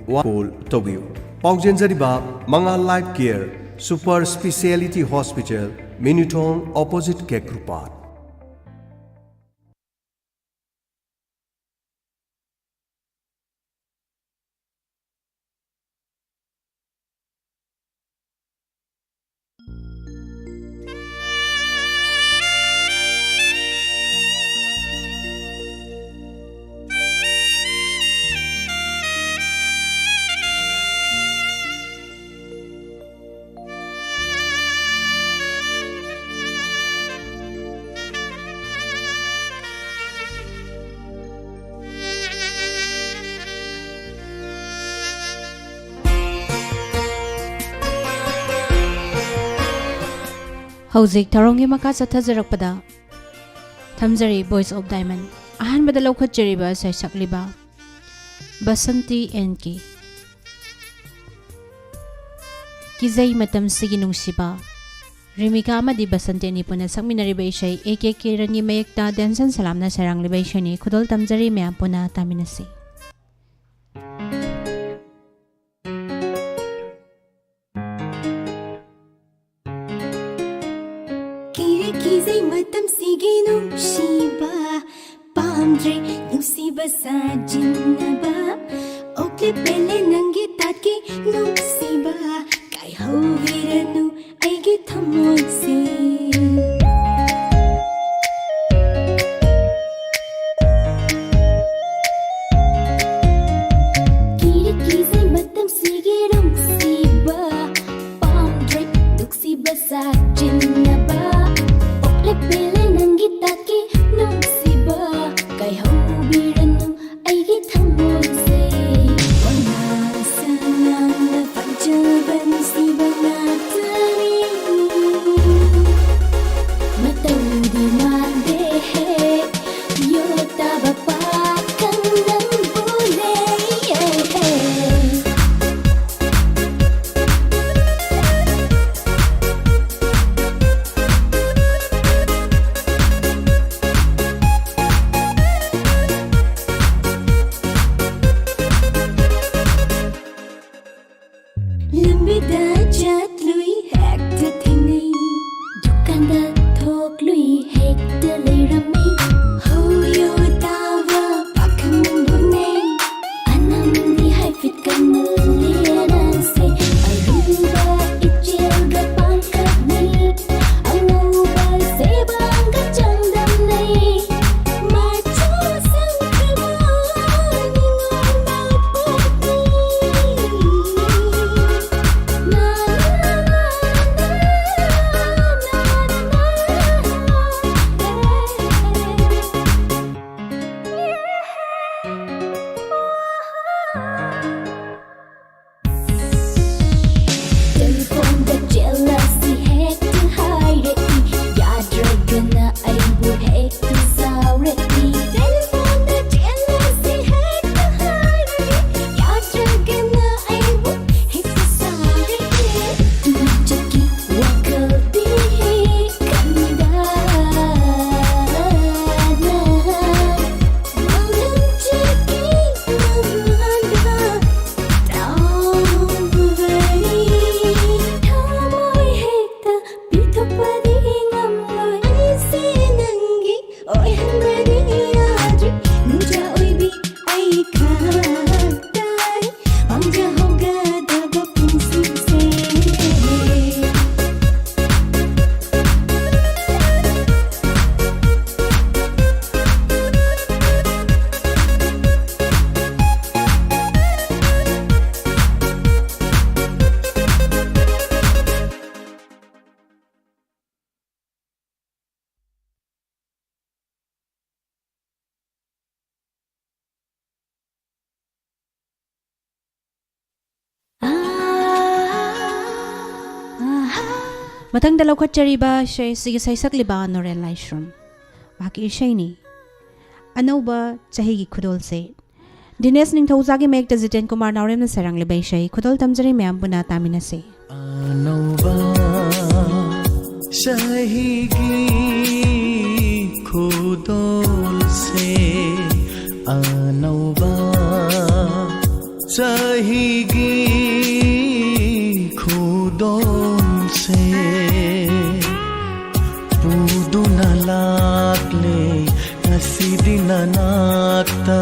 call tawbiu. Paujenzariba Mangal Life Care Super Speciality Hospital Minutong opposite Kekrupat. Hauzik Tarongi Maka Sathajarakpada Thamjari Voice of Diamond Ahanbada Laukhatjariba Saisakliba Basanti NK Kizai Matam Sigi Nungsiba Rimika Amadi Basanti Nipuna Sakminariba Ishay AK Kirani Mayekta Dansan Salamna Sarangliba Ishani Kudol Tamjari Mayapuna Taminasi Sajinaba Okle pele nangi tatki nuksiba Kai hoviranu aigi thamoise Kiri kize matam sige nuksiba Pamdre nuksiba sajinaba Okle pele nangi tatki nuksiba Kai hoviranu aigi thamoise Wana sananda panjaban sibanatari Mataudi mande hai Yota bapa kandam bole Lambida chatlui hekta thingai Dukanda thoklui hekta leirami Hoyo tawa pakambune Anamdi haifit kamalera se Aruba ichilga pankatni Amuba sebanga chandamni Macho sangkama ningomba potni Telephone the jealousy hate to hide it Yadragana aibu hate to saurati Telephone the jealousy hate to hide it Yadragana aibu hate to saurati Tujaki wakalti kandana Malamchaki namanda Taumvari Thamoy hekta pitapadi ngamloy Aise nangi oy handari yadri Nuja oibi ay khatay Pamja hoga daba pinsi se Matang dalaw khatjariba Shay Sige Saisakliba Norel Laishrum Baki Shayni Ano ba Chahigi Kudol se Dines Ning Thawzagi Mayekta Jiten Kumar Naurem na Sarangliba Ishay Kudol Tamjari Mayapuna Taminasi Anova Shahigi Kudol se Anova चाहिगी खुदों से Puduna lakle ngasidina nakta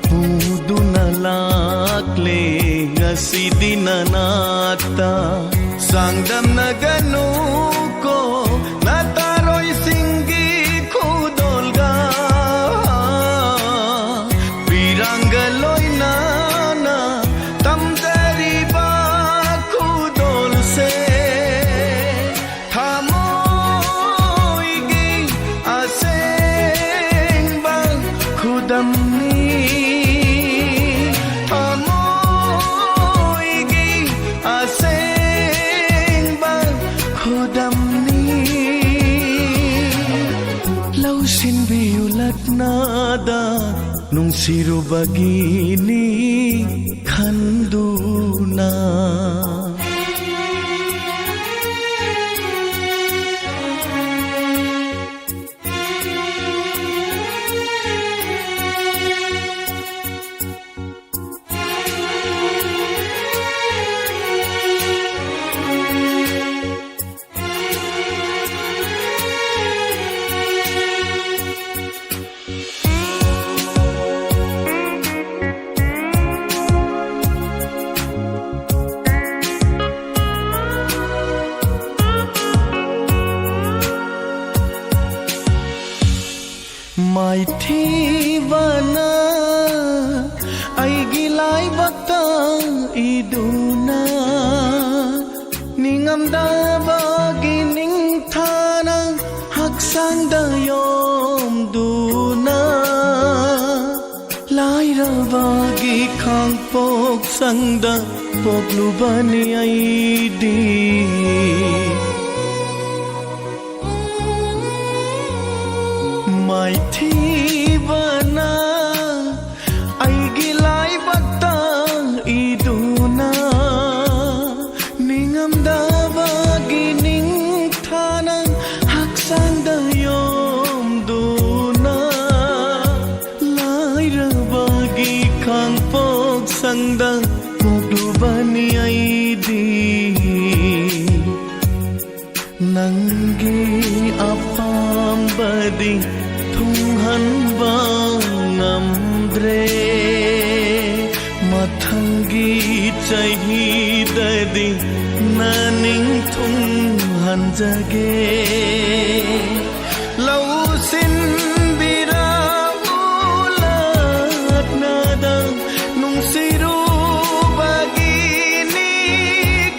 Puduna lakle ngasidina nakta Sangdam na ganuko nataroy singgi kudolga Pirangaloy nana tamdari ba kudol se Nada nung siru bagini khanduna Mai thivana ai gilai bakta iduna ningam da bagining thana haksang da yom duna lai ra bagi khang pok sang da pok lu bani ai di Mai thivana ai gilai bakta iduna ningam da bagining thana haksang da yom duna lai ra bagi khang pok sang da poklu bani ai di nangi apam badi thunghan bangam dre mathangi chahi dadi naning thunghan jage lausin bira ulat nada nung siru bagini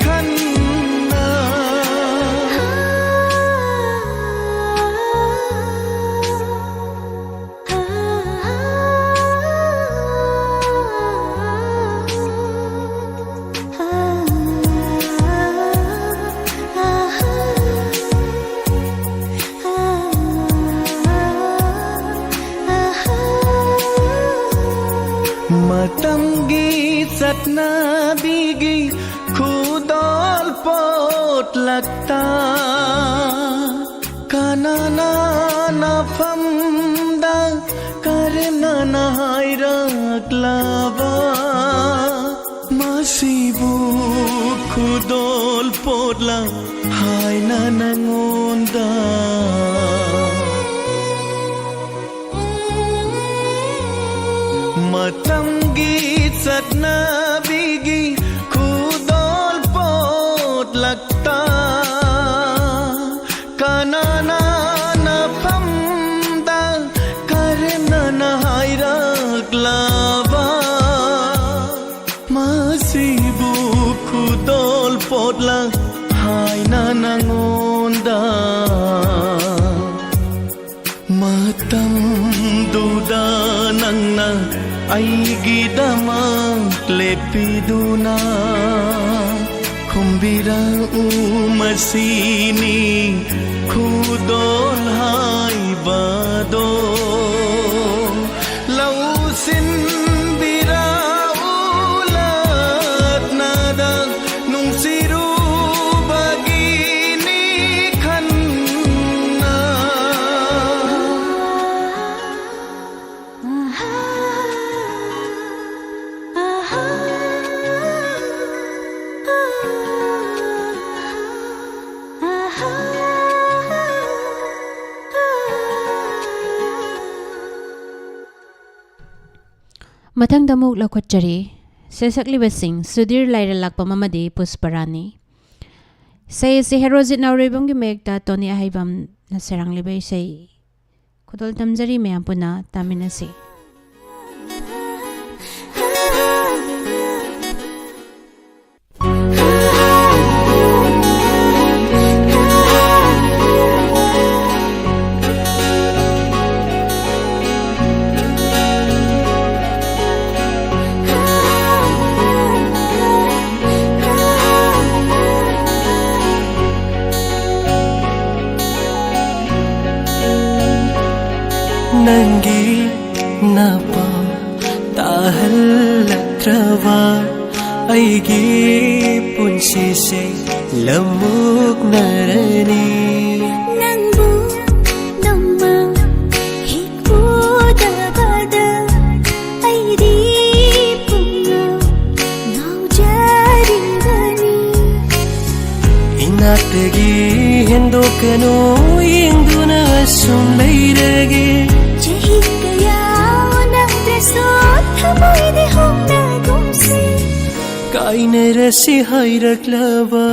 khanna Matamgi satna bigi khudol pot lagta kanana na famda karna na hairak lava masibu khudol pot la hai na nangonda Matamgi satna bigi khudol pot lagta kanana na famda karna na hairak lava masibu khudol pot la hai na nangonda matam duda nangna aigidamak lepiduna kumbira umasini khudol hai bado lausin bira ulat nada nung siru bagini khanna aha ꯃꯊꯪꯗ ꯑꯃꯨꯛ ꯂꯧꯈꯠꯆꯔꯤ ꯁꯩꯁꯛꯂꯤꯕꯁꯤꯡ ꯁꯨꯙꯤꯔ ꯂꯥꯏꯔꯂꯥꯛꯄꯝ ꯑꯃꯗꯤ ꯄꯨꯁꯄꯔꯥꯅꯤ ꯏꯁꯩ ꯑꯁꯤ ꯍꯦꯔꯣꯖꯤꯠ ꯅꯥꯎꯔꯦꯝꯕꯝꯒꯤ ꯃꯌꯦꯛꯇ ꯇꯣꯅꯤ ꯑꯍꯩꯕꯝꯅ ꯁꯩꯔꯥꯡꯂꯤꯕ ꯏꯁꯩ ꯈꯨꯗꯣꯜ ꯇꯝꯖꯔꯤ ꯃꯌꯥꯝ ꯄꯨꯟꯅ ꯇꯥꯃꯤꯟꯅꯁꯤ Nangi napa tahalaktrawa aigi punsi se lamuk narani Nangbu namma hikpuda bada airi punga naujari gani inatagi hendokano induna sum leirage Chahi kaya nagdraso thamoide homna gumsi kaine rasi hairaklava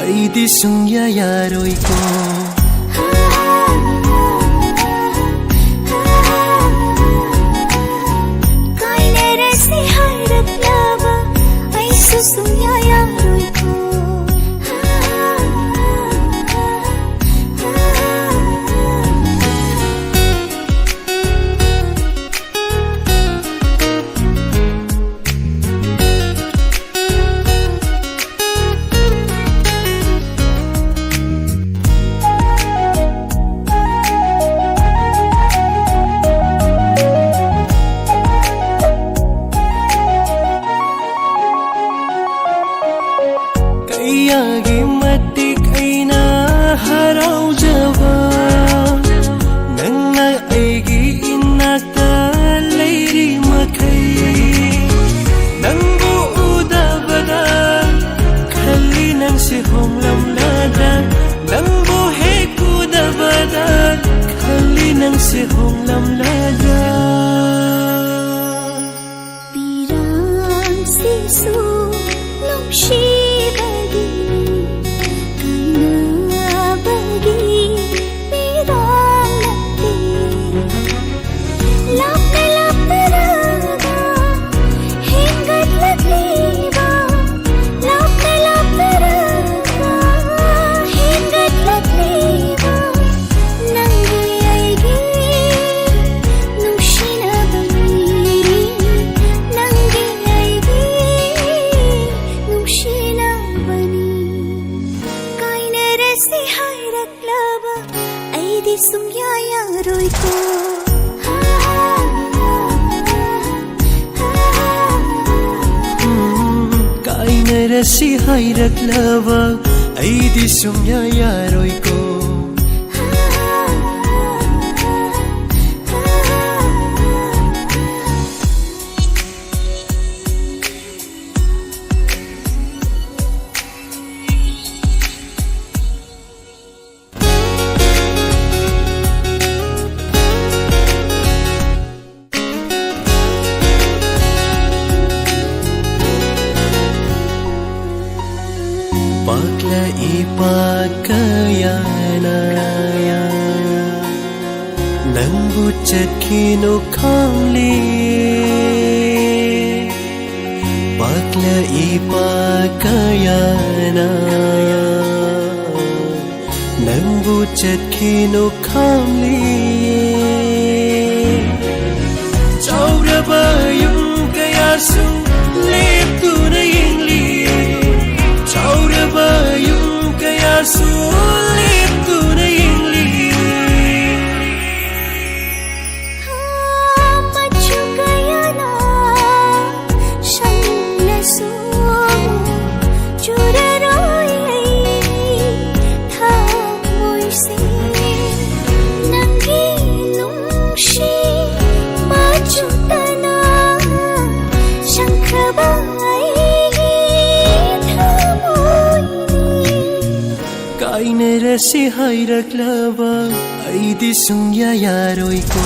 aidi sungya yaroi ko Kaine rasi hairaklava aisu sunya yaroi ko Kayagi matik ay na haraw java Nangna aigi inakta layri makay Nangbu udabada Khali nang si hong lamlada Nangbu heku dabada Khali nang si hong lamlada Pirang sisu lumshi Si hayraklava aidi sumya yaroi ko Bakla ipagkayana Nangbu chakino kamli Bakla ipagkayana Nangbu chakino kamli Chauraba yung kayasu Leptu na yingli Chauraba yung kayasu Leptu na yingli Machu kaya na siyang laso Churaroy thamoy se Nangilong shi machu tana siyang kabay thamoy Kaine rasi hayraklava aidi sungya yaroi ko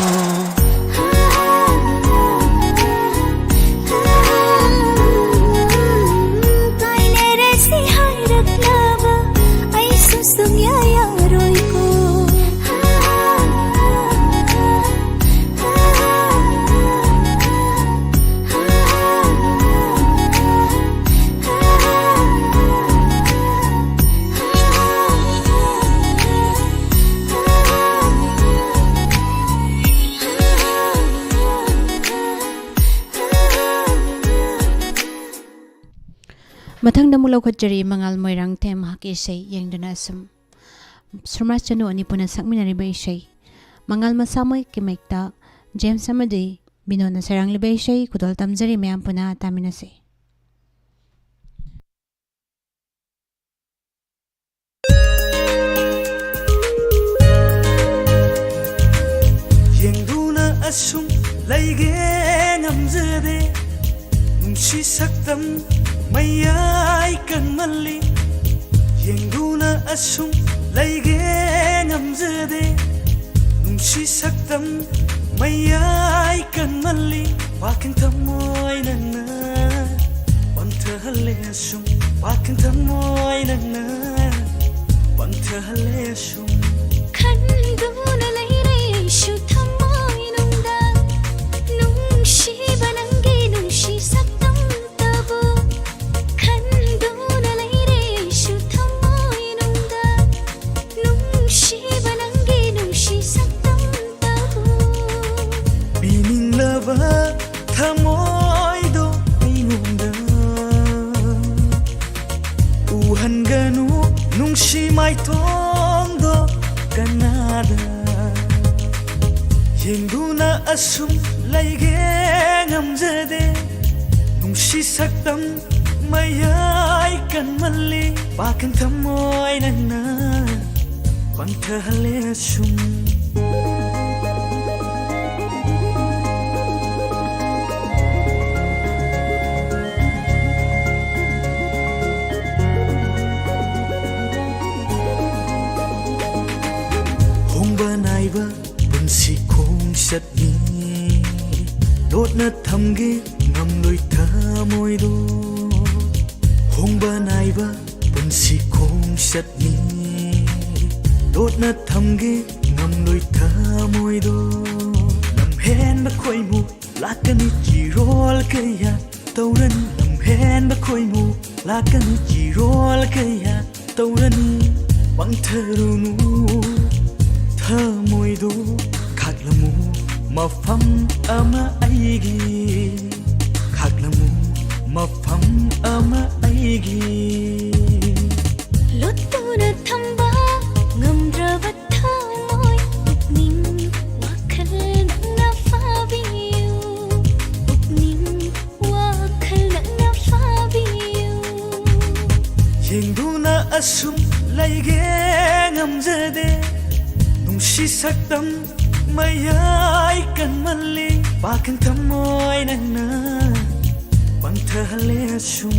ꯃꯊꯪꯗ ꯑꯃꯨꯛ ꯂꯧꯈꯠꯆꯔꯤ ꯃꯉꯥꯜ ꯃꯣꯏꯔꯥꯡ ꯊꯦꯝ ꯃꯍꯥꯛꯀꯤ ꯏꯁꯩ ꯌꯦꯡꯗꯨꯅ ꯑꯁꯨꯝ ꯁꯨꯔꯃꯥ ꯆꯅꯨ ꯑꯅꯤ ꯄꯨꯟꯅ ꯁꯛꯃꯤꯟꯅꯔꯤꯕ ꯏꯁꯩ ꯃꯉꯥꯜ ꯃꯁꯥꯃꯛꯀꯤ ꯃꯌꯦꯛꯇ ꯖꯦꯝꯁ ꯑꯃꯗꯤ ꯕꯤꯅꯣꯗꯅ ꯁꯩꯔꯥꯡꯂꯤꯕ ꯏꯁꯩ ꯈꯨꯗꯣꯜ ꯇꯝꯖꯔꯤ ꯃꯌꯥꯝ ꯄꯨꯟꯅ ꯇꯥꯃꯤꯟꯅꯁꯤ ꯌꯦꯡꯗꯨꯅ ꯑꯁꯨꯝ ꯂꯩꯒꯦ ꯉꯝꯖꯗꯦ ꯅꯨꯡꯁꯤ ꯁꯛꯇꯝ ꯃꯌꯥꯏ ꯀꯟꯃꯜꯂꯤ ꯌꯦꯡꯗꯨꯅ ꯑꯁꯨꯝ ꯂꯩꯒꯦ ꯉꯝꯖꯗꯦ ꯅꯨꯡꯁꯤ ꯁꯛꯇꯝ ꯃꯌꯥꯏ ꯀꯟꯃꯜꯂꯤ ꯋꯥꯈꯜ ꯊꯃꯣꯏ ꯅꯪꯅ ꯄꯟꯊꯍꯜꯂꯦ ꯑꯁꯨꯝ ꯋꯥꯈꯜ ꯊꯃꯣꯏ ꯅꯪꯅ ꯄꯟꯊꯍꯜꯂꯦ ꯑꯁꯨꯝ ꯈꯟꯗꯨꯅ ꯂꯩꯔꯦ ꯑꯩꯁꯨ ꯊꯃꯣꯏꯅꯨꯡꯗ ꯅꯨꯡꯁꯤꯕ ꯅꯪꯒꯤ ꯅꯨꯡꯁꯤ ꯁꯛꯇꯝꯇꯕꯨ ꯈꯟꯗꯨꯅ ꯂꯩꯔꯦ ꯑꯩꯁꯨ ꯊꯃꯣꯏꯅꯨꯡꯗ ꯅꯨꯡꯁꯤꯕ ꯅꯪꯒꯤ ꯅꯨꯡꯁꯤ ꯁꯛꯇꯝꯇꯕꯨ ꯄꯤꯅꯤꯡꯂꯕ ꯊꯃꯣꯏꯗꯣ ꯑꯩꯉꯣꯟꯗ ꯎꯍꯟꯒꯅꯨ ꯅꯨꯡꯁꯤ ꯃꯥꯏꯊꯣꯡꯗꯣ ꯀꯅꯥꯗ ꯌꯦꯡꯗꯨꯅ ꯑꯁꯨꯝ ꯂꯩꯒꯦ ꯉꯝꯖꯗꯦ ꯅꯨꯡꯁꯤ ꯁꯛꯇꯝ ꯃꯌꯥꯏ ꯀꯟꯃꯜꯂꯤ ꯋꯥꯈꯜ ꯊꯃꯣꯏ ꯅꯪꯅ ꯄꯟꯊꯍꯜꯂꯦ ꯑꯁꯨꯝ ꯍꯣꯡꯕ ꯅꯥꯏꯕ ꯄꯨꯟꯁꯤ ꯈꯣꯡꯆꯠꯅꯤ ꯂꯣꯠꯅ ꯊꯝꯒꯦ ꯉꯝꯂꯣꯏ ꯊꯃꯣꯏꯗꯣ ꯍꯣꯡꯕ ꯅꯥꯏꯕ ꯄꯨꯟꯁꯤ ꯈꯣꯡꯆꯠꯅꯤ ꯂꯣꯠꯅ ꯊꯝꯒꯦ ꯉꯝꯂꯣꯏ ꯊꯃꯣꯏꯗꯣ ꯂꯝꯍꯦꯟꯕ ꯈꯣꯏꯃꯨ ꯂꯥꯛꯀꯅꯤ ꯆꯤꯔꯣꯜ ꯀꯌꯥ ꯇꯧꯔꯅꯤ ꯂꯝꯍꯦꯟꯕ ꯈꯣꯏꯃꯨ ꯂꯥꯛꯀꯅꯤ ꯆꯤꯔꯣꯜ ꯀꯌꯥ ꯇꯧꯔꯅꯤ ꯄꯪꯊꯔꯨꯅꯨ ꯊꯃꯣꯏꯗꯣ ꯈꯥꯛꯂꯝꯃꯨ ꯃꯐꯝ ꯑꯃ ꯑꯩꯒꯤ ꯈꯥꯛꯂꯝꯃꯨ ꯃꯐꯝ ꯑꯃ ꯑꯩꯒꯤ ꯂꯣꯠꯇꯨꯅ ꯊꯝꯕ ꯉꯝꯗ꯭ꯔꯕ ꯊꯃꯣꯏ ꯄꯨꯛꯅꯤꯡ ꯋꯥꯈꯜ ꯅꯪꯅ ꯐꯥꯕꯤꯌꯨ ꯄꯨꯛꯅꯤꯡ ꯋꯥꯈꯜ ꯅꯪꯅ ꯐꯥꯕꯤꯌꯨ ꯌꯦꯡꯗꯨꯅ ꯑꯁꯨꯝ ꯂꯩꯒꯦ ꯉꯝꯖꯗꯦ ꯅꯨꯡꯁꯤ ꯁꯛꯇꯝ ꯃꯌꯥꯏ ꯀꯟꯃꯜꯂꯤ ꯋꯥꯈꯜ ꯊꯃꯣꯏ ꯅꯪꯅ ꯄꯟꯊꯍꯜꯂꯦ ꯑꯁꯨꯝ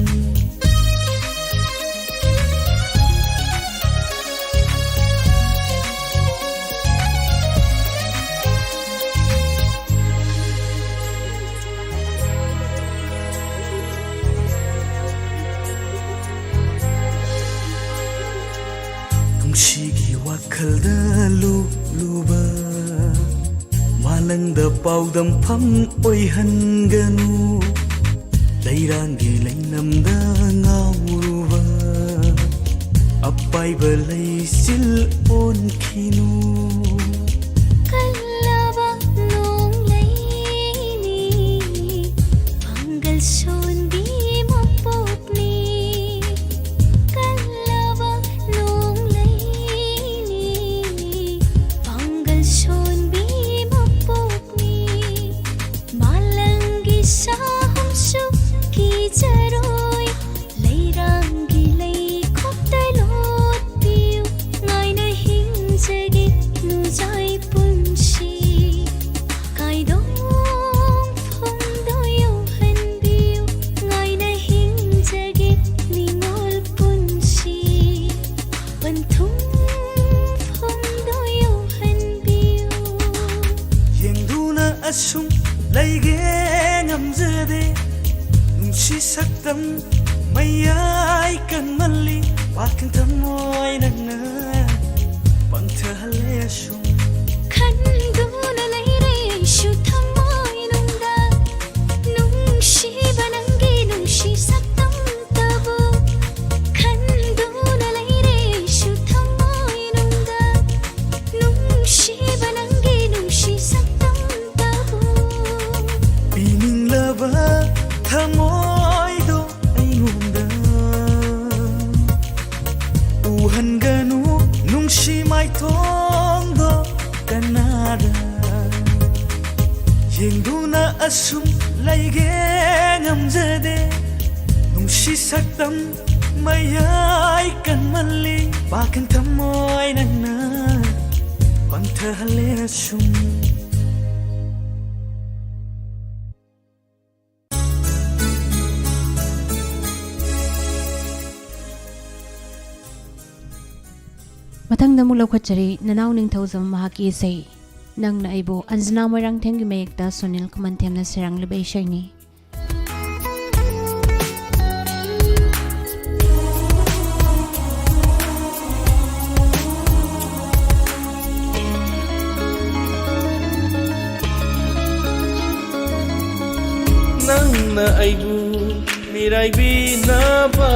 ꯅꯨꯡꯁꯤꯒꯤ ꯋꯥꯈꯜꯗ ꯂꯨꯕ ꯃꯥꯂꯪꯗ ꯄꯥꯎꯗꯝꯐꯝ ꯑꯣꯏꯍꯟꯒꯅꯨ ꯂꯩꯔꯥꯡꯒꯤ ꯂꯩꯅꯝꯗ ꯉꯥꯎꯔꯨꯕ ꯑꯄꯥꯏꯕ ꯂꯩꯆꯤꯜ ꯑꯣꯟꯈꯤꯅꯨ ꯀꯜꯂꯕ ꯅꯣꯡꯂꯩꯅꯤ ꯄꯥꯡꯒꯜ ꯁꯣꯟꯕꯤ ꯃꯄꯣꯛꯅꯤ ꯀꯜꯂꯕ ꯅꯣꯡꯂꯩꯅꯤ ꯄꯥꯡꯒꯜ ꯁꯣꯟꯕꯤ ꯃꯄꯣꯛꯅꯤ ꯃꯥꯂꯪꯒꯤ ꯁꯥꯍꯨꯝꯁꯨ ꯀꯤꯖꯔꯣꯏ ꯂꯩꯔꯥꯡꯒꯤ ꯂꯩꯈꯣꯛꯇ ꯂꯣꯠꯄꯤꯌꯨ ꯉꯥꯏꯅ ꯍꯤꯡꯖꯒꯦ ꯅꯨꯡꯖꯥꯏ ꯄꯨꯟꯁꯤ ꯀꯥꯏꯗꯣꯡꯐꯝꯗꯣ ꯌꯧꯍꯟꯕꯤꯌꯨ ꯉꯥꯏꯅ ꯍꯤꯡꯖꯒꯦ ꯅꯤꯡꯉꯣꯜ ꯄꯨꯟꯁꯤ ꯄꯟꯊꯨꯡꯐꯝꯗꯣ ꯌꯧꯍꯟꯕꯤꯌꯨ ꯌꯦꯡꯗꯨꯅ ꯑꯁꯨꯝ ꯂꯩꯒꯦ ꯉꯝꯖꯗꯦ ꯅꯨꯡꯁꯤ ꯁꯛꯇꯝ ꯃꯌꯥꯏ ꯀꯟꯃꯜꯂꯤ ꯋꯥꯈꯜ ꯊꯃꯣꯏ ꯅꯪꯅ ꯄꯟꯊꯍꯜꯂꯦ ꯑꯁꯨꯝ ꯈꯟꯗꯨꯅ ꯂꯩꯔꯦ ꯑꯩꯁꯨ ꯊꯃꯣꯏꯅꯨꯡꯗ ꯅꯨꯡꯁꯤꯕ ꯅꯪꯒꯤ ꯅꯨꯡꯁꯤ ꯁꯛꯇꯝꯇꯕꯨ ꯈꯟꯗꯨꯅ ꯂꯩꯔꯦ ꯑꯩꯁꯨ ꯊꯃꯣꯏꯅꯨꯡꯗ ꯅꯨꯡꯁꯤꯕ ꯅꯪꯒꯤ ꯅꯨꯡꯁꯤ ꯁꯛꯇꯝꯇꯕꯨ ꯄꯤꯅꯤꯡꯂꯕ ꯊꯃꯣꯏꯗꯣ ꯑꯩꯉꯣꯟꯗ asum laige ngamjade nungsi saktam mayai kan malli bakan tamoy nangna pangthahale asum Matang na mula kwatsari, nanaw ning tawzam mahaki isay. Nang naibo, Anjana Moirang Tenggi Mayekta Sunil Kumantem na sirang libay siya ni. Nang naibo, miray binaba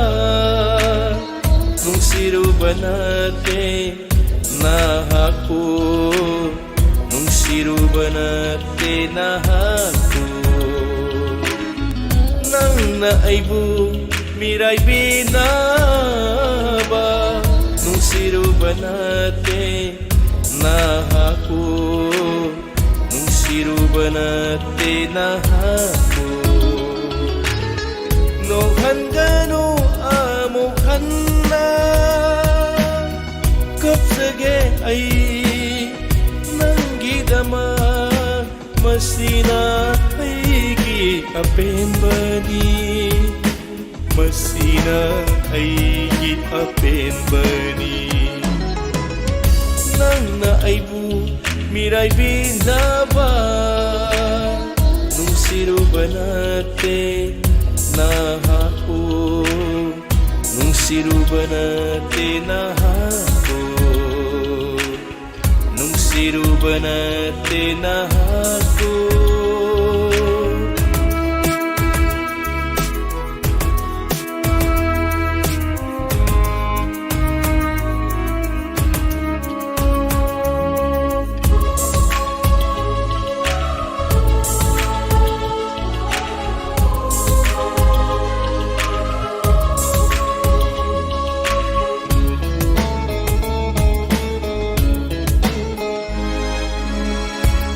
nung siruba natin nahako nung siruba natin nahako nang naaibo miray binaba nung siruba natin nahako nung siruba natin nahako nung hangano amukhan kapsage ay nanggidama masina ay gi-apen bani masina ay gi-apen bani nang naaibu miray binaba nung siruba natin nahako nung siruba natin nahako nung siruba natin nahako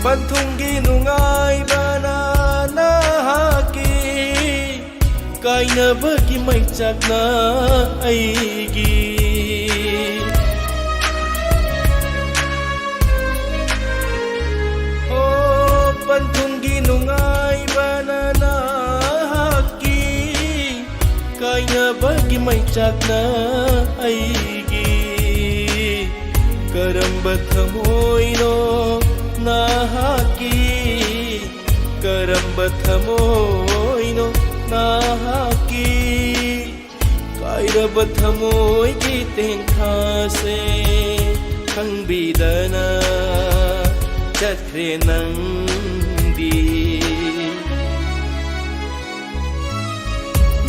Pantong ginungay banana haki kay na bagi may tsak na aigi Oh pantong ginungay banana haki kay na bagi may tsak na aigi karambat hamoy no nahaki karambat hamoy no nahaki kairabat hamoy jiteng khase khang bidana chakre nang di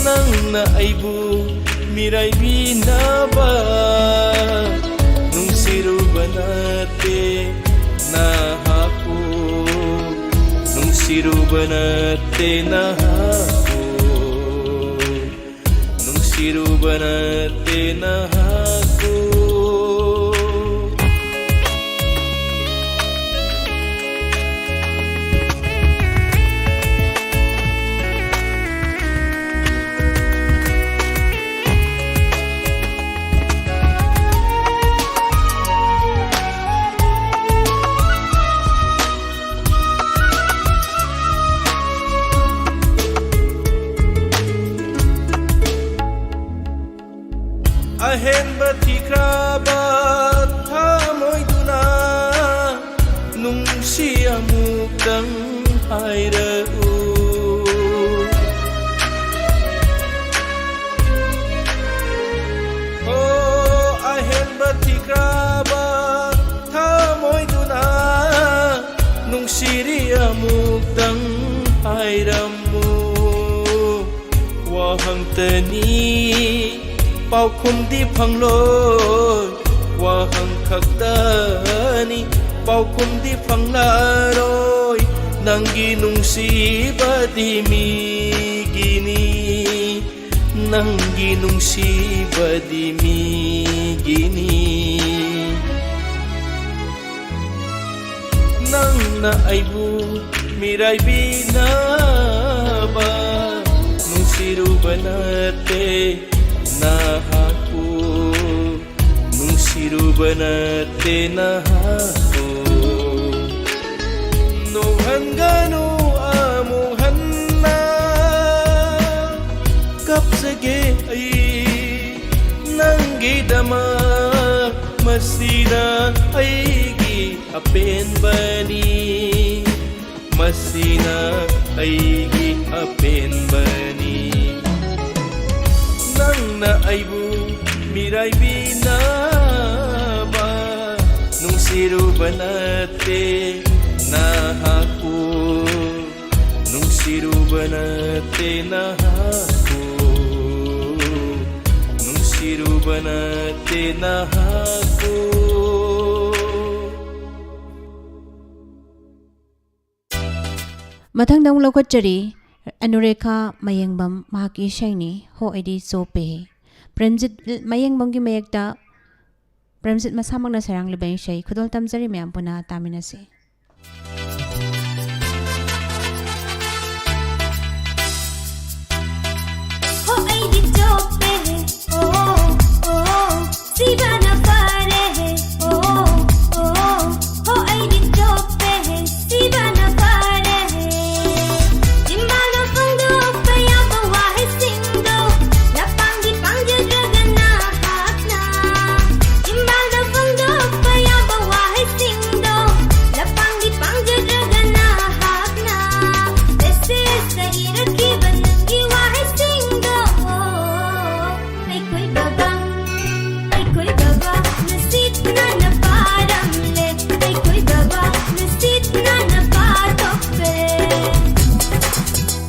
nang naaibu miray binaba nung siruba natin nahako nung siruba natin nahako nung siruba natin nahako ahen batikrabat hamoy duna nung siya mukdang hayrau Oh ahen batikrabat hamoy duna nung siya mukdang hayramu wahang tani Pau khum di phang loi wahang khaktani pau khum di phang la roi nanggi nung si badimi gini nanggi nung si badimi gini nang Nangna aibu mirai binaba Nungsiruba nate nahaku Nungsiruba nate nahaku Nuhangano amuhanna Kapsage ay Nanggidama Masina aigi apen bani Masina aigi apen bani Nang na aibu mirai binaba Nung siruba nate nahaku Nung siruba nate nahaku Nung siruba nate nahaku Mathangdang lokachari Anurekha Mayengbam mahaki shaini ho edi sope Premjit Mayengbam gi mayekta Premjit masamang na sarang libay shay khudol tamjari mayam puna taminase Ho ai di chope oh oh Sivana pare oh oh Ho ai di chope Sivana pare Jimbana pangdo paya bawa hai singdo Lapang di pangja jagana hakna Jimbana pangdo paya bawa hai singdo Lapang di pangja jagana hakna This is the iraki banangi wa hai singdo Ay koi baba nasit na na param le Ay koi baba nasit na na patope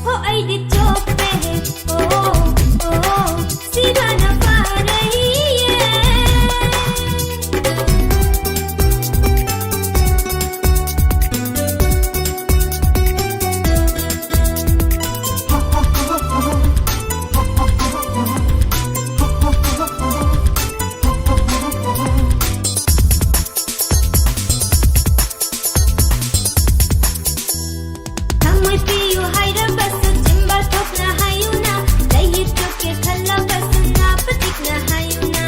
Ho ay di chope oh oh Siva na parahiye Thamoy piyo haira basu chimbal thok na hayuna Dahi choke khalla basu na patik na hayuna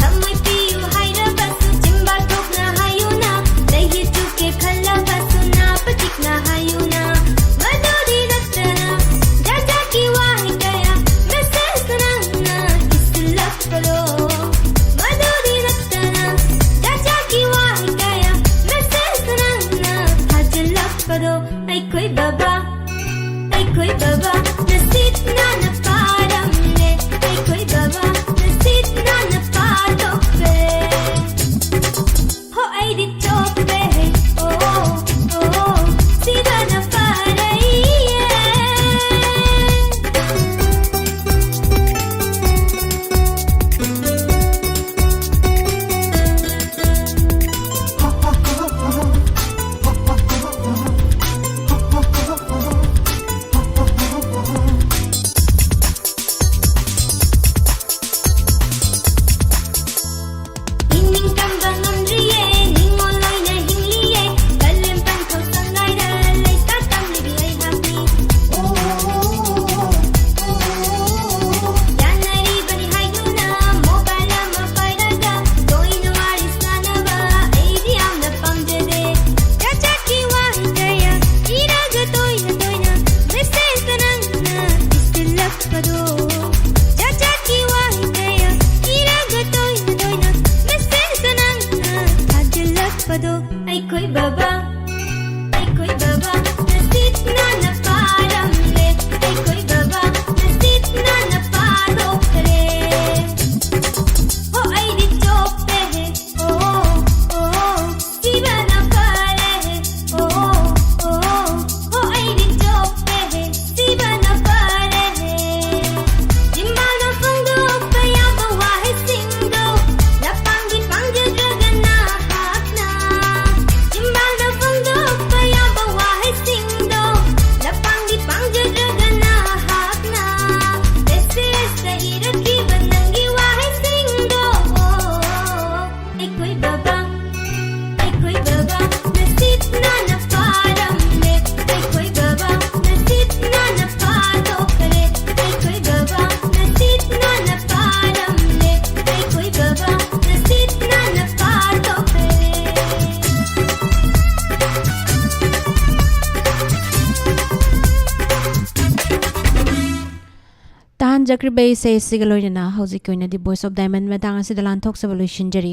Thamoy piyo haira basu chimbal thok na hayuna Dahi choke khalla basu na patik na hayuna Maduri ratna jaja ki wahi gaya Message na islap karo Maduri ratna jaja ki wahi gaya Message na hajlap karo Ay koi baba nasit na na param le Ay koi baba nasit na na patope Ho ay di chope oh oh Siva na paraiye ꯇꯥꯍꯟꯖꯈ꯭ꯔꯤꯕ ꯏꯁꯩ ꯑꯁꯤꯒ ꯂꯣꯏꯅꯅ ꯍꯧꯖꯤꯛꯀꯤ ꯑꯣꯏꯅꯗꯤ voice of diamond ꯃꯇꯥꯡ ꯑꯁꯤꯗ ꯂꯥꯟꯊꯣꯛꯆꯕ ꯂꯣꯏꯁꯤꯟꯖꯔꯤ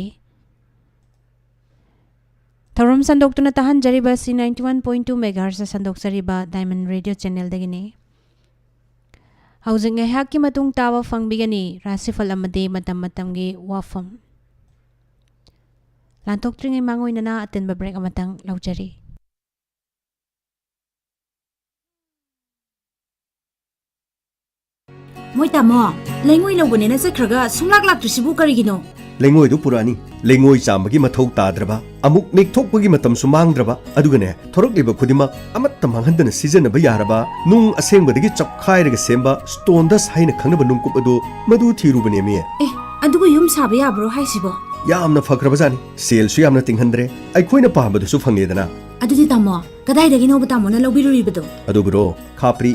ꯊꯧꯔꯝ ꯁꯟꯗꯣꯛꯇꯨꯅ ꯇꯥꯍꯟꯖꯔꯤꯕ ꯑꯁꯤ 91.2 ꯃꯦꯒꯥꯍꯔꯠꯁꯇ ꯁꯟꯗꯣꯛꯆꯔꯤꯕ diamond radio ꯆꯦꯅꯦꯜꯗꯒꯤꯅꯤ ꯍꯧꯖꯤꯛ ꯉꯥꯏꯍꯥꯛꯀꯤ ꯃꯇꯨꯡ ꯇꯥꯕ ꯐꯪꯕꯤꯒꯅꯤ ꯔꯥꯁꯤꯐꯜ ꯑꯃꯗꯤ ꯃꯇꯝ ꯃꯇꯝꯒꯤ ꯋꯥꯐꯝ ꯂꯥꯟꯊꯣꯛꯇ꯭ꯔꯤꯉꯩ ꯃꯥꯡꯑꯣꯏꯅꯅ ꯑꯇꯦꯟꯕ ꯕ꯭ꯔꯦꯛ ꯑꯃꯇꯪ ꯂꯧꯖꯔꯤ ꯃꯣꯏ ꯇꯥꯃꯣ ꯂꯩꯉꯣꯏ ꯂꯧꯕꯅꯦꯅ ꯆꯠꯈ꯭ꯔꯒ ꯁꯨꯡꯂꯥꯛ ꯂꯥꯛꯇ꯭ꯔꯤꯁꯤꯕꯨ ꯀꯔꯤꯒꯤꯅꯣ ꯂꯩꯉꯣꯏꯗꯨ ꯄꯨꯔꯛꯑꯅꯤ ꯂꯩꯉꯣꯏ ꯆꯥꯝꯕꯒꯤ ꯃꯊꯧ ꯇꯥꯗ꯭ꯔꯕ ꯑꯃꯨꯛ ꯅꯦꯛꯊꯣꯛꯄꯒꯤ ꯃꯇꯝꯁꯨ ꯃꯥꯡꯗ꯭ꯔꯕ ꯑꯗꯨꯒꯅꯦ ꯊꯣꯔꯛꯂꯤꯕ ꯈꯨꯗꯤꯡꯃꯛ ꯑꯃꯠꯇ ꯃꯥꯡꯍꯟꯗꯅ ꯁꯤꯖꯤꯟꯅꯕ ꯌꯥꯔꯕ ꯅꯨꯡ ꯑꯁꯦꯡꯕꯗꯒꯤ ꯆꯞꯈꯥꯏꯔꯒ ꯁꯦꯝꯕ ꯁ꯭ꯇꯣꯟ ꯗꯁ ꯍꯥꯏꯅ ꯈꯪꯅꯕ ꯅꯨꯡꯀꯨꯞ ꯑꯗꯨ ꯃꯗꯨ ꯊꯤꯔꯨꯕꯅꯦꯃꯤ ꯑꯗꯨꯒ ꯌꯨꯝ ꯁꯥꯕ ꯌꯥꯕ꯭ꯔꯣ ꯍꯥꯏꯁꯤꯕꯣ ꯌꯥꯝꯅ ꯐꯈ꯭ꯔꯕꯖꯥꯠꯅꯤ ꯁꯦꯜꯁꯨ ꯌꯥꯝꯅ ꯇꯤꯡꯍꯟꯗ꯭ꯔꯦ ꯑꯩꯈꯣꯏꯅ ꯄꯥꯝꯕꯗꯨꯁꯨ ꯐꯪꯉꯦꯗꯅ ꯑꯗꯨꯗꯤ ꯇꯥꯃꯣ ꯀꯗꯥꯏꯗꯒꯤꯅꯣꯕ ꯇꯥꯃꯣꯅ ꯂꯧꯕꯤꯔꯨꯔꯤꯕꯗꯣ ꯑꯗꯨꯕꯨꯔꯣ ꯈꯥꯄ꯭ꯔꯤ